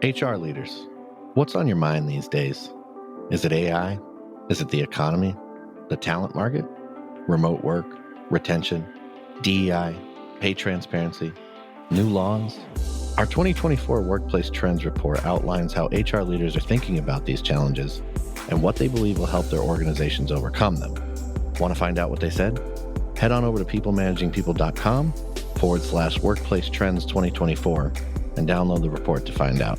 HR leaders, what's on your mind these days? Is it AI? Is it the economy? The talent market? Remote work? Retention? DEI? Pay transparency? New laws? Our 2024 Workplace Trends Report outlines how HR leaders are thinking about these challenges and what they believe will help their organizations overcome them. Want to find out what they said? Head on over to peoplemanagingpeople.com/Workplace Trends 2024 and download the report to find out.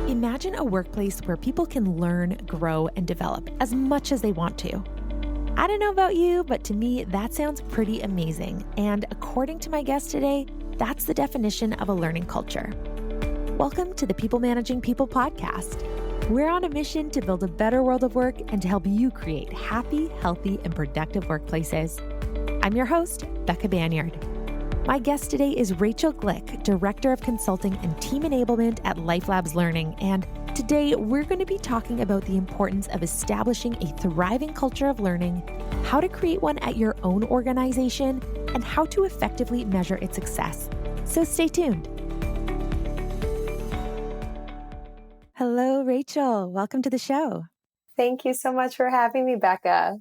Imagine a workplace where people can learn, grow, and develop as much as they want to. I don't know about you, but to me, that sounds pretty amazing. And according to my guest today, that's the definition of a learning culture. Welcome to the People Managing People podcast. We're on a mission to build a better world of work and to help you create happy, healthy, and productive workplaces. I'm your host, Becca Banyard. My guest today is Rachel Glick, Director of Consulting and Team Enablement at LifeLabs Learning. And today we're going to be talking about the importance of establishing a thriving culture of learning, how to create one at your own organization, and how to effectively measure its success. So stay tuned. Hello, Rachel. Welcome to the show. Thank you so much for having me, Becca.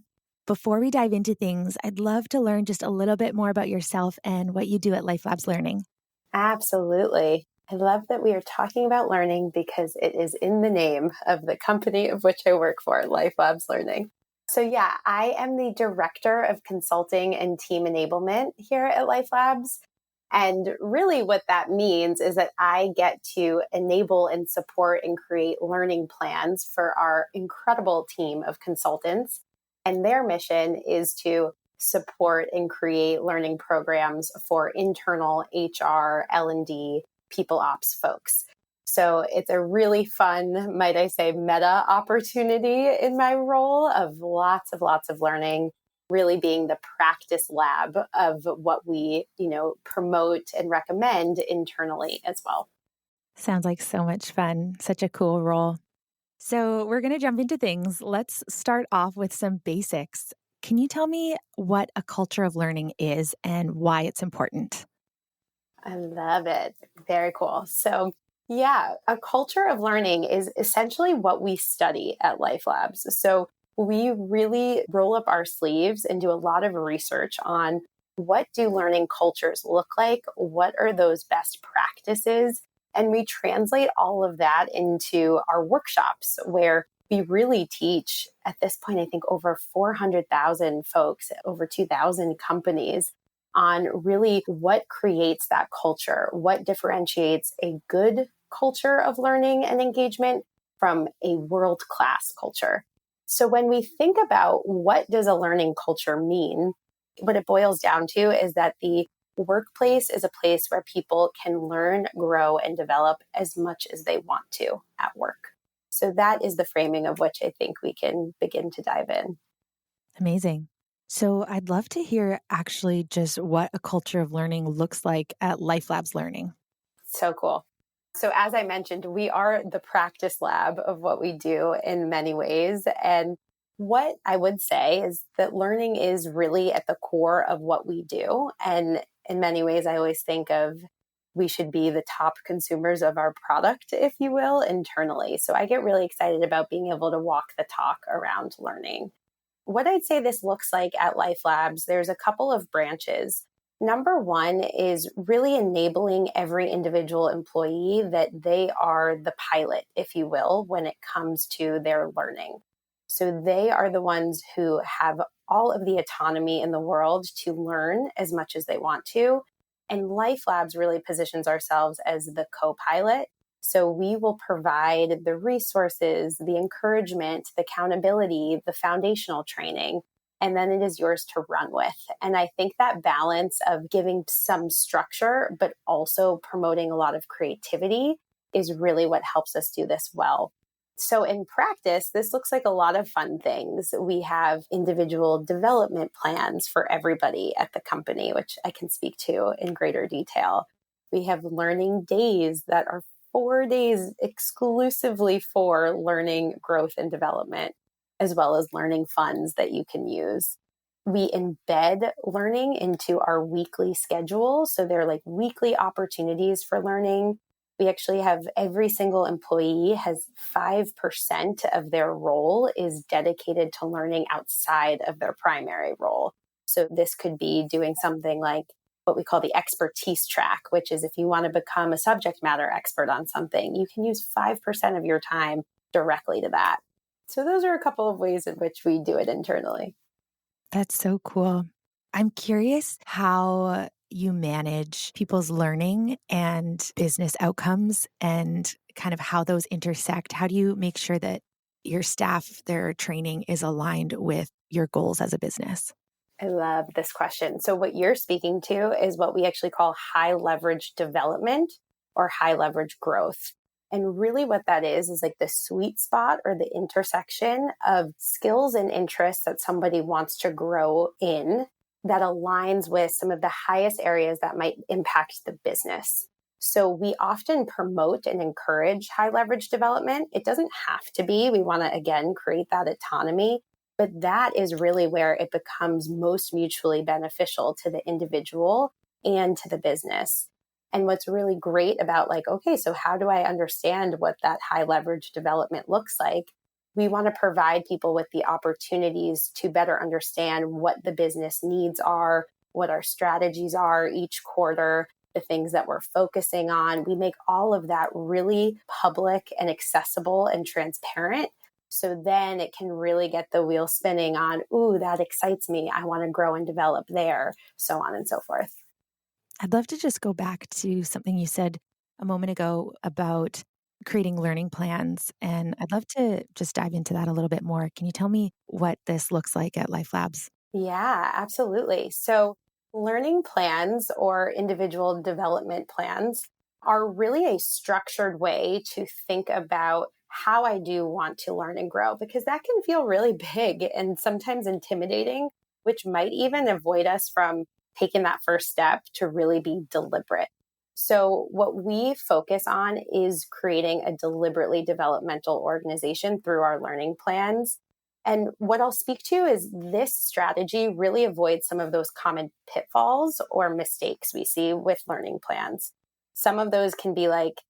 Before we dive into things, I'd love to learn just a little bit more about yourself and what you do at LifeLabs Learning. Absolutely. I love that we are talking about learning because it is in the name of the company of which I work for, LifeLabs Learning. So I am the Director of Consulting and Team Enablement here at LifeLabs. And really what that means is that I get to enable and support and create learning plans for our incredible team of consultants. And their mission is to support and create learning programs for internal HR, L&D, people ops folks. So it's a really fun, might I say, meta opportunity in my role of lots of learning, really being the practice lab of what we, promote and recommend internally as well. Sounds like so much fun. Such a cool role. So we're going to jump into things. Let's start off with some basics. Can you tell me what a culture of learning is and why it's important? I love it. Very cool. So a culture of learning is essentially what we study at LifeLabs. So we really roll up our sleeves and do a lot of research on what do learning cultures look like? What are those best practices? And we translate all of that into our workshops where we really teach, at this point, I think over 400,000 folks, over 2,000 companies on really what creates that culture, what differentiates a good culture of learning and engagement from a world-class culture. So when we think about what does a learning culture mean, what it boils down to is that the workplace is a place where people can learn, grow, and develop as much as they want to at work. So that is the framing of which I think we can begin to dive in. Amazing. So I'd love to hear actually just what a culture of learning looks like at LifeLabs Learning. So cool. So as I mentioned, we are the practice lab of what we do in many ways. And what I would say is that learning is really at the core of what we do. And in many ways, I always think of we should be the top consumers of our product, if you will, internally. So I get really excited about being able to walk the talk around learning. What I'd say this looks like at LifeLabs, there's a couple of branches. Number one is really enabling every individual employee that they are the pilot, if you will, when it comes to their learning. So they are the ones who have all of the autonomy in the world to learn as much as they want to. And LifeLabs really positions ourselves as the co-pilot. So we will provide the resources, the encouragement, the accountability, the foundational training, and then it is yours to run with. And I think that balance of giving some structure, but also promoting a lot of creativity is really what helps us do this well. So in practice, this looks like a lot of fun things. We have individual development plans for everybody at the company, which I can speak to in greater detail. We have learning days that are 4 days exclusively for learning, growth, and development, as well as learning funds that you can use. We embed learning into our weekly schedule. So they're like weekly opportunities for learning. We actually have every single employee has 5% of their role is dedicated to learning outside of their primary role. So this could be doing something like what we call the expertise track, which is if you want to become a subject matter expert on something, you can use 5% of your time directly to that. So those are a couple of ways in which we do it internally. That's so cool. I'm curious how you manage people's learning and business outcomes and kind of how those intersect. How do you make sure that your staff, their training is aligned with your goals as a business? I love this question. So, what you're speaking to is what we actually call high leverage development or high leverage growth. And really, what that is like the sweet spot or the intersection of skills and interests that somebody wants to grow in that aligns with some of the highest areas that might impact the business. So, we often promote and encourage high leverage development. It doesn't have to be. We want to, again, create that autonomy. But that is really where it becomes most mutually beneficial to the individual and to the business. And what's really great about okay, so how do I understand what that high leverage development looks like? We want to provide people with the opportunities to better understand what the business needs are, what our strategies are each quarter, the things that we're focusing on. We make all of that really public and accessible and transparent. So then it can really get the wheel spinning on, ooh, that excites me. I want to grow and develop there, so on and so forth. I'd love to just go back to something you said a moment ago about creating learning plans. And I'd love to just dive into that a little bit more. Can you tell me what this looks like at LifeLabs? Yeah, absolutely. So learning plans or individual development plans are really a structured way to think about how I do want to learn and grow, because that can feel really big and sometimes intimidating, which might even avoid us from taking that first step to really be deliberate. So, what we focus on is creating a deliberately developmental organization through our learning plans. And what I'll speak to is this strategy really avoids some of those common pitfalls or mistakes we see with learning plans. Some of those can be like,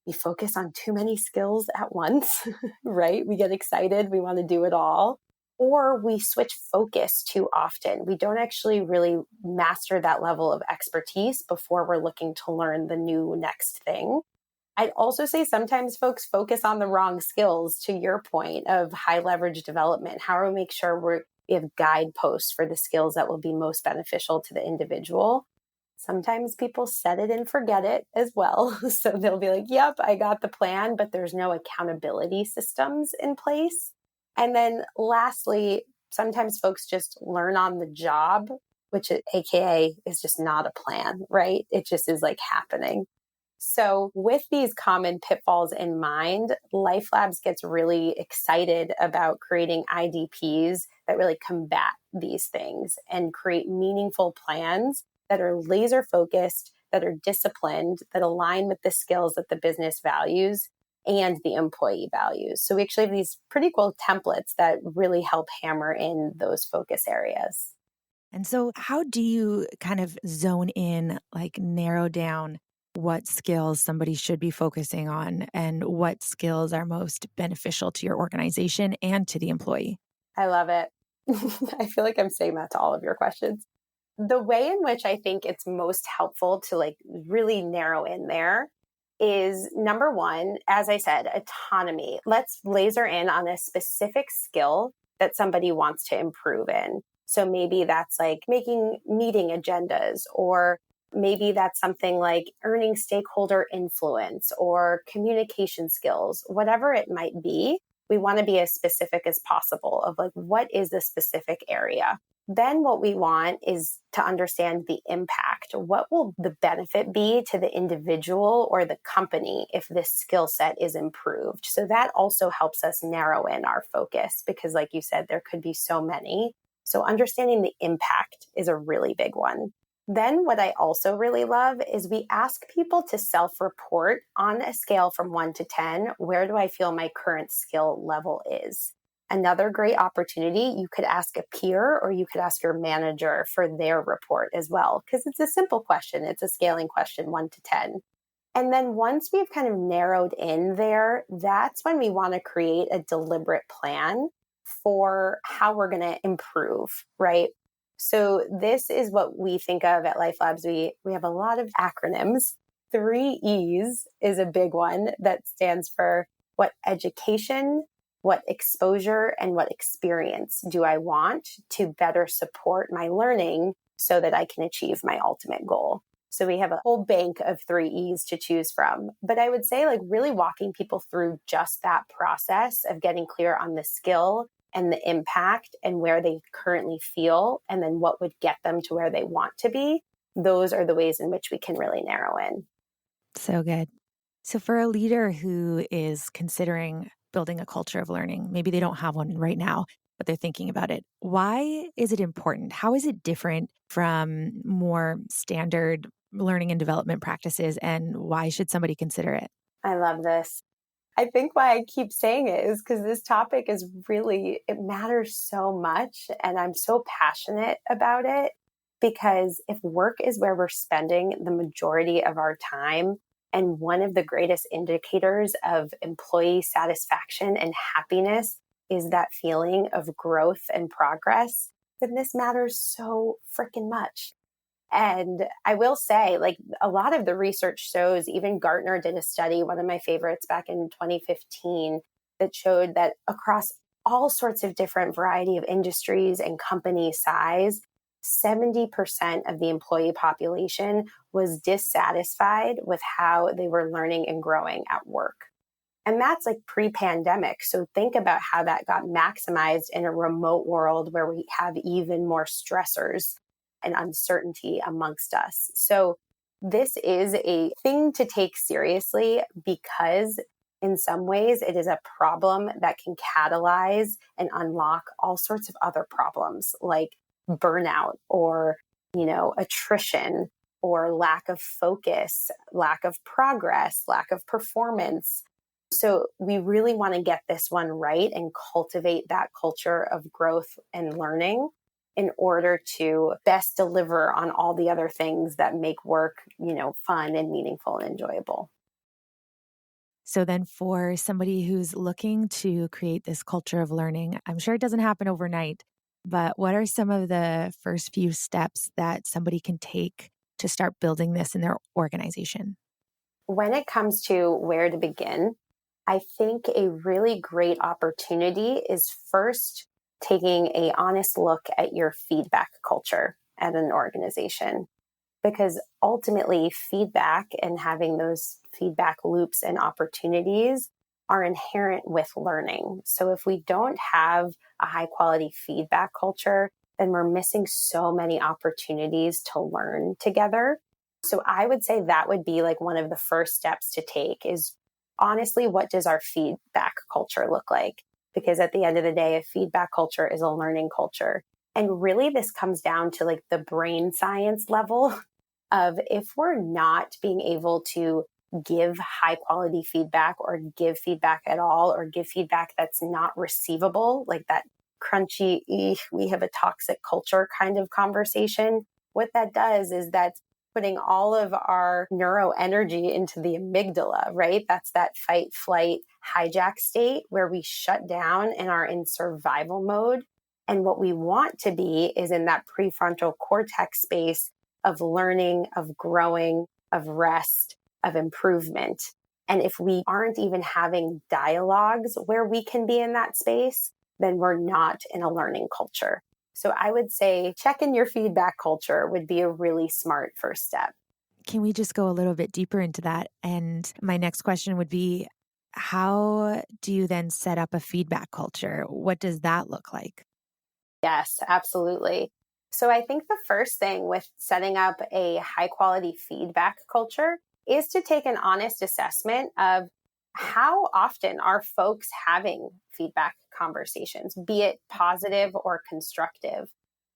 we focus on too many skills at once, right? We get excited, we want to do it all. Or we switch focus too often. We don't actually really master that level of expertise before we're looking to learn the new next thing. I'd also say sometimes folks focus on the wrong skills, to your point of high leverage development. How do we make sure we have guideposts for the skills that will be most beneficial to the individual? Sometimes people set it and forget it as well. So they'll be like, yep, I got the plan, but there's no accountability systems in place. And then lastly, sometimes folks just learn on the job, which AKA is just not a plan, right? It just is like happening. So with these common pitfalls in mind, LifeLabs gets really excited about creating IDPs that really combat these things and create meaningful plans that are laser focused, that are disciplined, that align with the skills that the business values and the employee values. So we actually have these pretty cool templates that really help hammer in those focus areas. And so, how do you kind of zone in, like narrow down what skills somebody should be focusing on and what skills are most beneficial to your organization and to the employee? I love it. I feel like I'm saying that to all of your questions. The way in which I think it's most helpful to really narrow in there is number one, as I said, autonomy. Let's laser in on a specific skill that somebody wants to improve in. So maybe that's like making meeting agendas, or maybe that's something like earning stakeholder influence or communication skills, whatever it might be. We want to be as specific as possible of what is the specific area. Then what we want is to understand the impact. What will the benefit be to the individual or the company if this skill set is improved? So that also helps us narrow in our focus because, like you said, there could be so many. So understanding the impact is a really big one. Then what I also really love is we ask people to self-report on a scale from 1 to 10. Where do I feel my current skill level is? Another great opportunity, you could ask a peer or you could ask your manager for their report as well, because it's a simple question. It's a scaling question, 1 to 10. And then once we've kind of narrowed in there, that's when we want to create a deliberate plan for how we're going to improve, right? So this is what we think of at LifeLabs. We have a lot of acronyms. 3 E's is a big one that stands for what education, what exposure, and what experience do I want to better support my learning so that I can achieve my ultimate goal. So we have a whole bank of 3 E's to choose from. But I would say, like, really walking people through just that process of getting clear on the skill and the impact and where they currently feel, and then what would get them to where they want to be. Those are the ways in which we can really narrow in. So good. So for a leader who is considering building a culture of learning, maybe they don't have one right now, but they're thinking about it. Why is it important? How is it different from more standard learning and development practices? And why should somebody consider it? I love this. I think why I keep saying it is because this topic is really, it matters so much. And I'm so passionate about it because if work is where we're spending the majority of our time, and one of the greatest indicators of employee satisfaction and happiness is that feeling of growth and progress, then this matters so freaking much. And I will say, like, a lot of the research shows, even Gartner did a study, one of my favorites back in 2015, that showed that across all sorts of different variety of industries and company size, 70% of the employee population was dissatisfied with how they were learning and growing at work. And that's like pre-pandemic. So think about how that got maximized in a remote world where we have even more stressors and uncertainty amongst us. So this is a thing to take seriously because in some ways it is a problem that can catalyze and unlock all sorts of other problems like burnout or, attrition or lack of focus, lack of progress, lack of performance. So we really want to get this one right and cultivate that culture of growth and learning in order to best deliver on all the other things that make work, fun and meaningful and enjoyable. So then for somebody who's looking to create this culture of learning, I'm sure it doesn't happen overnight, but what are some of the first few steps that somebody can take to start building this in their organization? When it comes to where to begin, I think a really great opportunity is first taking an honest look at your feedback culture at an organization. Because ultimately, feedback and having those feedback loops and opportunities are inherent with learning. So if we don't have a high quality feedback culture, then we're missing so many opportunities to learn together. So I would say that would be like one of the first steps to take is honestly, what does our feedback culture look like? Because at the end of the day, a feedback culture is a learning culture. And really, this comes down to like the brain science level of if we're not being able to give high quality feedback or give feedback at all, or give feedback that's not receivable, like that crunchy, we have a toxic culture kind of conversation. What that does is that's putting all of our neuro energy into the amygdala, right? That's that fight, flight, hijack state where we shut down and are in survival mode. And what we want to be is in that prefrontal cortex space of learning, of growing, of rest, of improvement. And if we aren't even having dialogues where we can be in that space, then we're not in a learning culture. So I would say check in your feedback culture would be a really smart first step. Can we just go a little bit deeper into that? And my next question would be, how do you then set up a feedback culture? What does that look like? Yes, absolutely. So I think the first thing with setting up a high quality feedback culture is to take an honest assessment of how often are folks having feedback conversations, be it positive or constructive.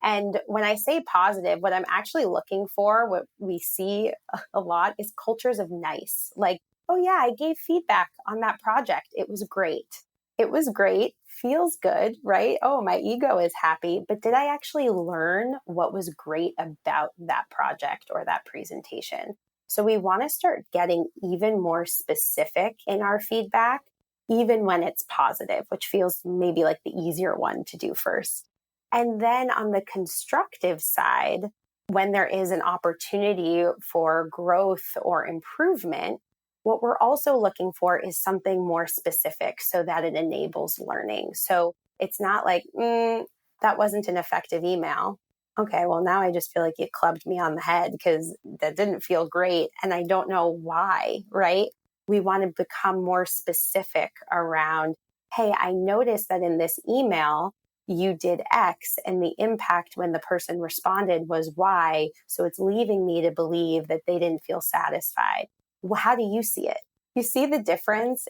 And when I say positive, what I'm actually looking for, what we see a lot is cultures of nice. Like, oh yeah, I gave feedback on that project. It was great. it was great, feels good, right? Oh, my ego is happy, but did I actually learn what was great about that project or that presentation? So we want to start getting even more specific in our feedback, even when it's positive, which feels maybe like the easier one to do first. And then on the constructive side, when there is an opportunity for growth or improvement, what we're also looking for is something more specific so that it enables learning. So it's not like, that wasn't an effective email. Okay, well, now I just feel like you clubbed me on the head because that didn't feel great. And I don't know why, right? We want to become more specific around, hey, I noticed that in this email, you did X and the impact when the person responded was Y. So it's leaving me to believe that they didn't feel satisfied. Well, how do you see it? You see the difference?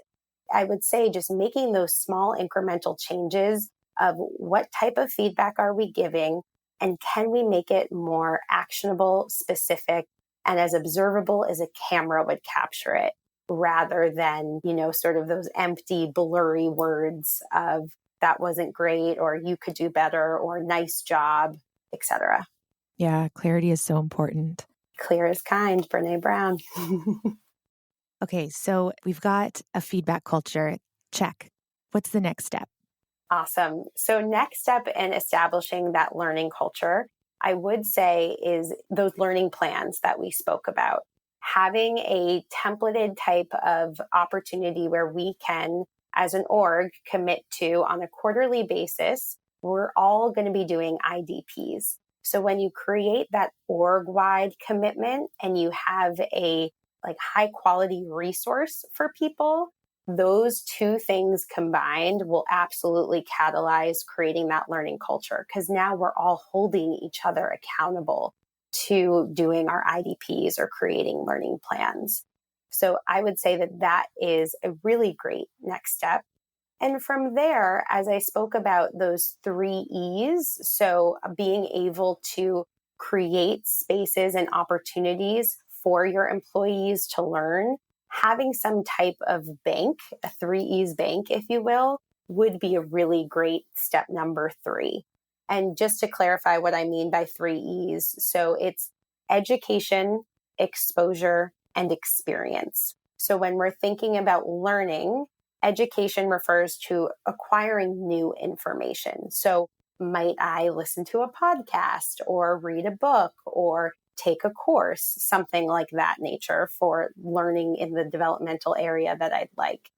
I would say just making those small incremental changes of what type of feedback are we giving and can we make it more actionable, specific, and as observable as a camera would capture it rather than, sort of those empty, blurry words of that wasn't great or you could do better or nice job, etc. Yeah, clarity is so important. Clear as kind, Brene Brown. Okay, so we've got a feedback culture. Check. What's the next step? Awesome. So next step in establishing that learning culture, I would say is those learning plans that we spoke about. Having a templated type of opportunity where we can, as an org, commit to on a quarterly basis, we're all going to be doing IDPs. So when you create that org-wide commitment and you have a high quality resource for people, those two things combined will absolutely catalyze creating that learning culture because now we're all holding each other accountable to doing our IDPs or creating learning plans. So I would say that that is a really great next step. And from there, as I spoke about those 3 E's, so being able to create spaces and opportunities for your employees to learn, having some type of bank, a 3 E's bank, if you will, would be a really great step number 3. And just to clarify what I mean by 3 E's, so it's education, exposure, and experience. So when we're thinking about learning, education refers to acquiring new information. So might I listen to a podcast or read a book or take a course, something like that nature for learning in the developmental area that I'd like.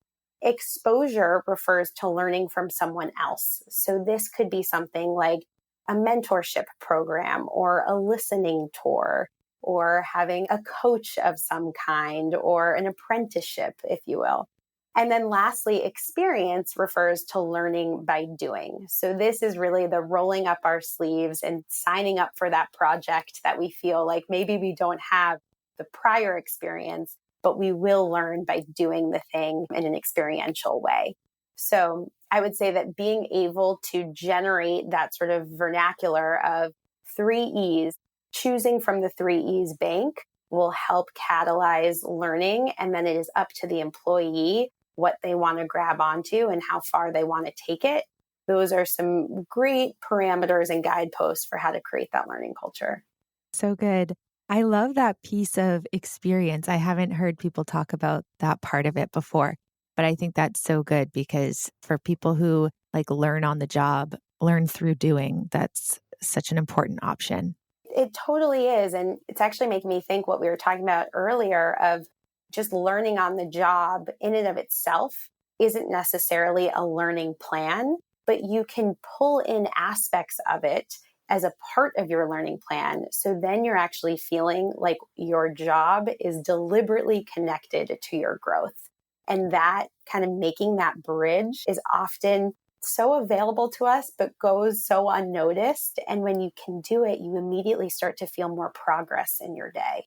Exposure refers to learning from someone else. So this could be something like a mentorship program or a listening tour or having a coach of some kind or an apprenticeship, if you will. And then lastly, experience refers to learning by doing. So this is really the rolling up our sleeves and signing up for that project that we feel like maybe we don't have the prior experience, but we will learn by doing the thing in an experiential way. So I would say that being able to generate that sort of vernacular of 3 E's, choosing from the 3 E's bank will help catalyze learning. And then it is up to the employee what they want to grab onto and how far they want to take it. Those are some great parameters and guideposts for how to create that learning culture. So good. I love that piece of experience. I haven't heard people talk about that part of it before, but I think that's so good because for people who learn on the job, learn through doing, that's such an important option. It totally is. And it's actually making me think what we were talking about earlier of just learning on the job in and of itself isn't necessarily a learning plan, but you can pull in aspects of it as a part of your learning plan. So then you're actually feeling like your job is deliberately connected to your growth. And that kind of making that bridge is often so available to us, but goes so unnoticed. And when you can do it, you immediately start to feel more progress in your day.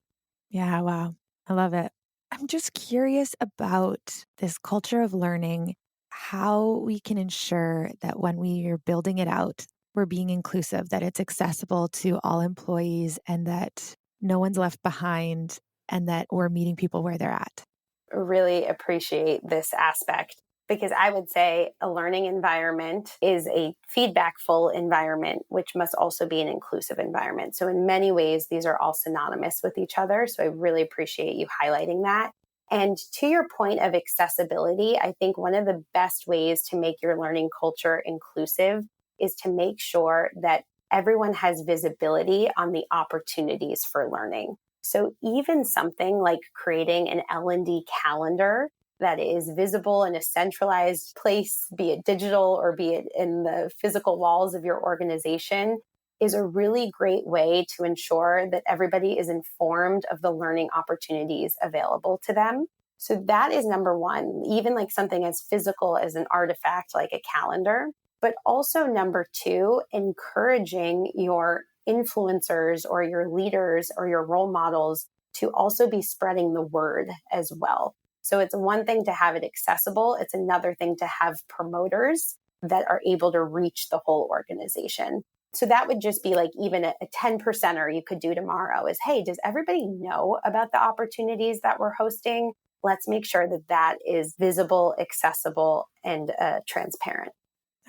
Yeah, wow. I love it. I'm just curious about this culture of learning, how we can ensure that when we are building it out, we're being inclusive, that it's accessible to all employees and that no one's left behind and that we're meeting people where they're at. Really appreciate this aspect Because I would say a learning environment is a feedbackful environment, which must also be an inclusive environment. So in many ways, these are all synonymous with each other. So I really appreciate you highlighting that. And to your point of accessibility, I think one of the best ways to make your learning culture inclusive is to make sure that everyone has visibility on the opportunities for learning. So even something like creating an L&D calendar that is visible in a centralized place, be it digital or be it in the physical walls of your organization, is a really great way to ensure that everybody is informed of the learning opportunities available to them. So that is number one, even like something as physical as an artifact like a calendar. But also number two, encouraging your influencers or your leaders or your role models to also be spreading the word as well. So it's one thing to have it accessible. It's another thing to have promoters that are able to reach the whole organization. So that would just be like even a 10%er you could do tomorrow is, hey, does everybody know about the opportunities that we're hosting? Let's make sure that that is visible, accessible, and transparent.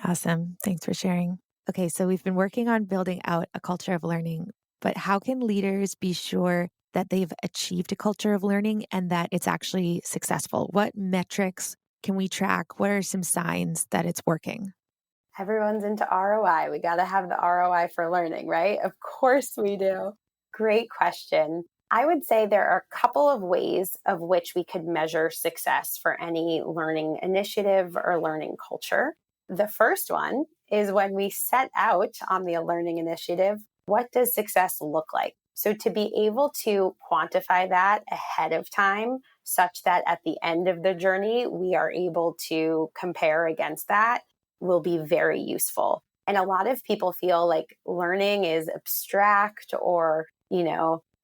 Awesome. Thanks for sharing. Okay, so we've been working on building out a culture of learning, but how can leaders be sure that they've achieved a culture of learning and that it's actually successful? What metrics can we track? What are some signs that it's working? Everyone's into ROI. We got to have the ROI for learning, right? Of course we do. Great question. I would say there are a couple of ways of which we could measure success for any learning initiative or learning culture. The first one is when we set out on the learning initiative, what does success look like? So to be able to quantify that ahead of time, such that at the end of the journey, we are able to compare against that, will be very useful. And a lot of people feel like learning is abstract or,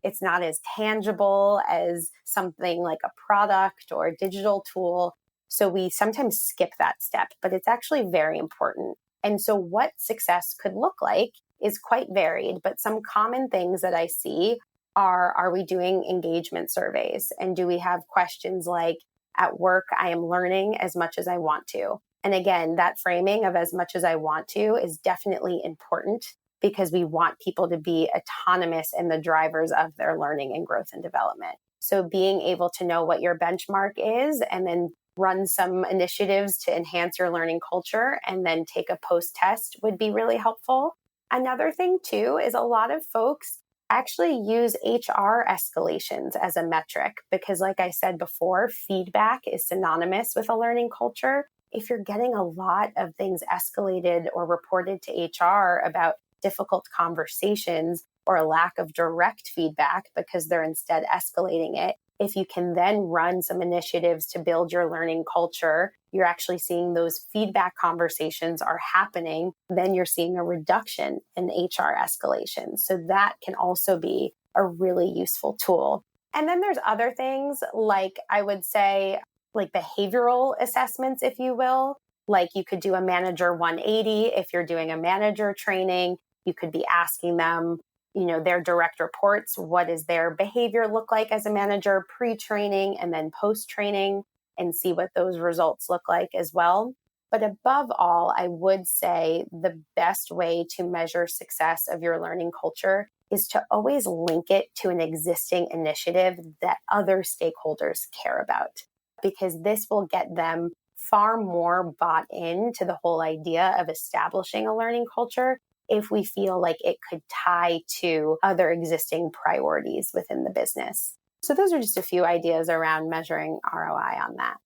it's not as tangible as something like a product or a digital tool. So we sometimes skip that step, but it's actually very important. And so what success could look like is quite varied, but some common things that I see are we doing engagement surveys? And do we have questions like, at work, I am learning as much as I want to? And again, that framing of as much as I want to is definitely important because we want people to be autonomous in the drivers of their learning and growth and development. So being able to know what your benchmark is and then run some initiatives to enhance your learning culture and then take a post-test would be really helpful. Another thing too is a lot of folks actually use HR escalations as a metric because like I said before, feedback is synonymous with a learning culture. If you're getting a lot of things escalated or reported to HR about difficult conversations or a lack of direct feedback because they're instead escalating it, if you can then run some initiatives to build your learning culture, you're actually seeing those feedback conversations are happening, then you're seeing a reduction in HR escalation. So that can also be a really useful tool. And then there's other things like I would say, like behavioral assessments, if you will. Like you could do a manager 180 if you're doing a manager training. You could be asking them, their direct reports, what does their behavior look like as a manager pre-training and then post-training, and see what those results look like as well. But above all, I would say the best way to measure success of your learning culture is to always link it to an existing initiative that other stakeholders care about, because this will get them far more bought into the whole idea of establishing a learning culture if we feel like it could tie to other existing priorities within the business. So those are just a few ideas around measuring ROI on that.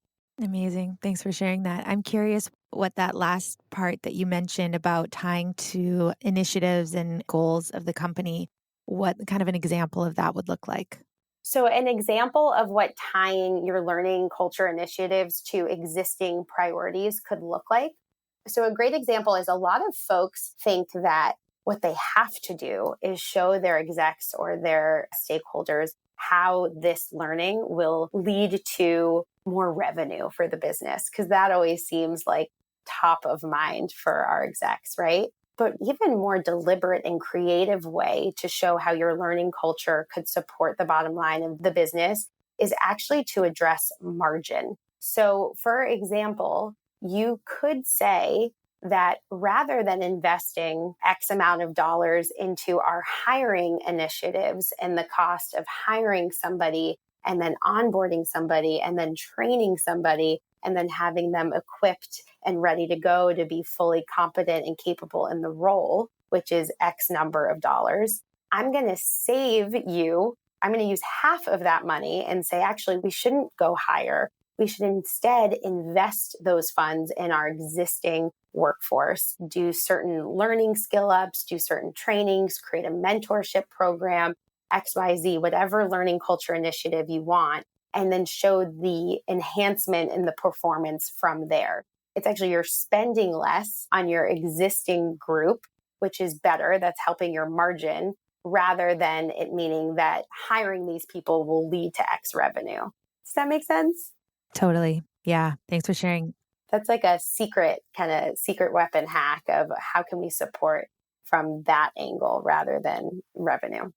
Amazing. Thanks for sharing that. I'm curious what that last part that you mentioned about tying to initiatives and goals of the company, what kind of an example of that would look like. So an example of what tying your learning culture initiatives to existing priorities could look like. So a great example is a lot of folks think that what they have to do is show their execs or their stakeholders how this learning will lead to more revenue for the business, because that always seems like top of mind for our execs, right? But even more deliberate and creative way to show how your learning culture could support the bottom line of the business is actually to address margin. So for example, you could say that rather than investing X amount of dollars into our hiring initiatives and the cost of hiring somebody and then onboarding somebody and then training somebody and then having them equipped and ready to go to be fully competent and capable in the role, which is X number of dollars, I'm going to save you. I'm going to use half of that money and say, actually, we shouldn't go higher. We should instead invest those funds in our existing workforce, do certain learning skill ups, do certain trainings, create a mentorship program, XYZ, whatever learning culture initiative you want, and then show the enhancement in the performance from there. It's actually you're spending less on your existing group, which is better. That's helping your margin rather than it meaning that hiring these people will lead to X revenue. Does that make sense? Totally. Yeah. Thanks for sharing. That's like a secret weapon hack of how can we support from that angle rather than revenue.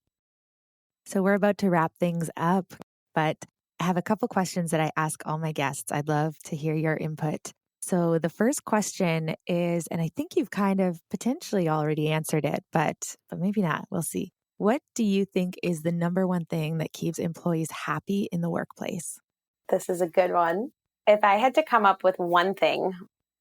So we're about to wrap things up, but I have a couple questions that I ask all my guests. I'd love to hear your input. So the first question is, and I think you've kind of potentially already answered it, but maybe not. We'll see. What do you think is the number one thing that keeps employees happy in the workplace? This is a good one. If I had to come up with one thing,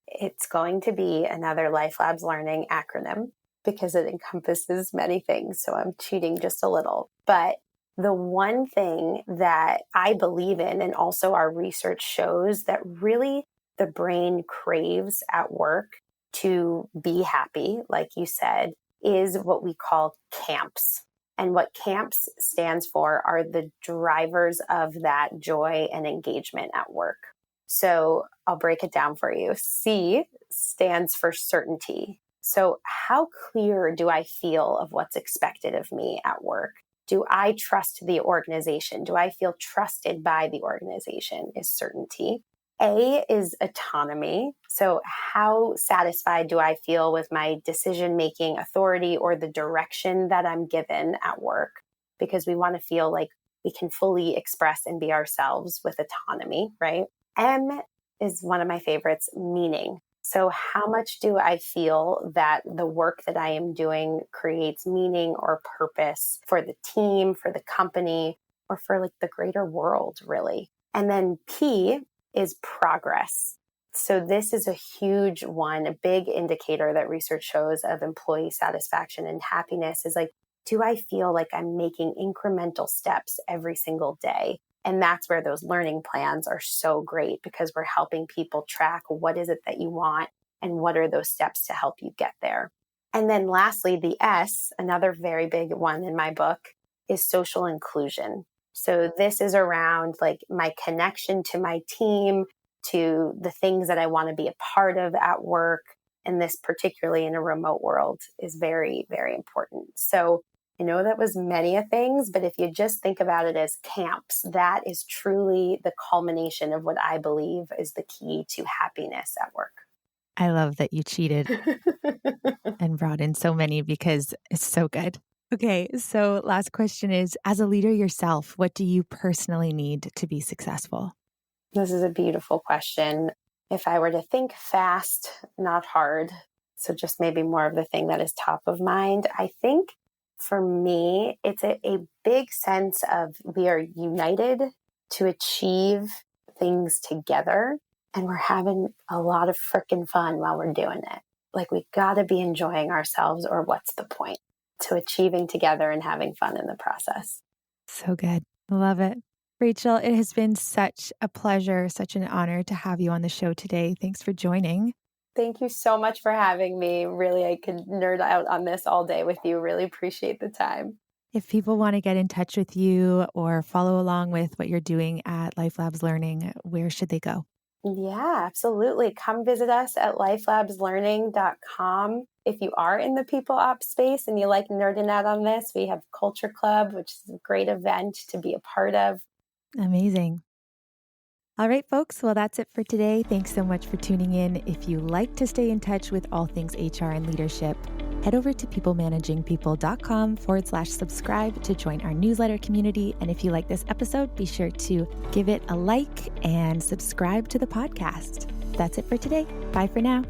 it's going to be another LifeLabs Learning acronym because it encompasses many things. So I'm cheating just a little. But the one thing that I believe in, and also our research shows that really the brain craves at work to be happy, like you said, is what we call CAMPS. And what CAMPS stands for are the drivers of that joy and engagement at work. So I'll break it down for you. C stands for certainty. So how clear do I feel of what's expected of me at work? Do I trust the organization? Do I feel trusted by the organization is certainty. A is autonomy. So how satisfied do I feel with my decision-making authority or the direction that I'm given at work? Because we want to feel like we can fully express and be ourselves with autonomy, right? M is one of my favorites, meaning. So how much do I feel that the work that I am doing creates meaning or purpose for the team, for the company, or for like the greater world, really? And then P is progress. So this is a huge one, a big indicator that research shows of employee satisfaction and happiness is like, do I feel like I'm making incremental steps every single day? And that's where those learning plans are so great because we're helping people track what is it that you want and what are those steps to help you get there. And then lastly, the S, another very big one in my book, is social inclusion. So this is around like my connection to my team, to the things that I want to be a part of at work. And this particularly in a remote world is very, very important. So I know that was many things, but if you just think about it as camps, that is truly the culmination of what I believe is the key to happiness at work. I love that you cheated and brought in so many because it's so good. Okay, so last question is, as a leader yourself, what do you personally need to be successful? This is a beautiful question. If I were to think fast, not hard, so just maybe more of the thing that is top of mind, I think for me, it's a big sense of we are united to achieve things together, and we're having a lot of freaking fun while we're doing it. Like we got to be enjoying ourselves, or what's the point? To achieving together and having fun in the process. So good. Love it. Rachel, it has been such a pleasure, such an honor to have you on the show today. Thanks for joining. Thank you so much for having me. Really, I could nerd out on this all day with you. Really appreciate the time. If people want to get in touch with you or follow along with what you're doing at LifeLabs Learning, where should they go? Yeah, absolutely. Come visit us at lifelabslearning.com. If you are in the people ops space and you like nerding out on this, we have Culture Club, which is a great event to be a part of. Amazing. All right, folks. Well, that's it for today. Thanks so much for tuning in. If you like to stay in touch with all things HR and leadership, head over to peoplemanagingpeople.com/subscribe to join our newsletter community. And if you like this episode, be sure to give it a like and subscribe to the podcast. That's it for today. Bye for now.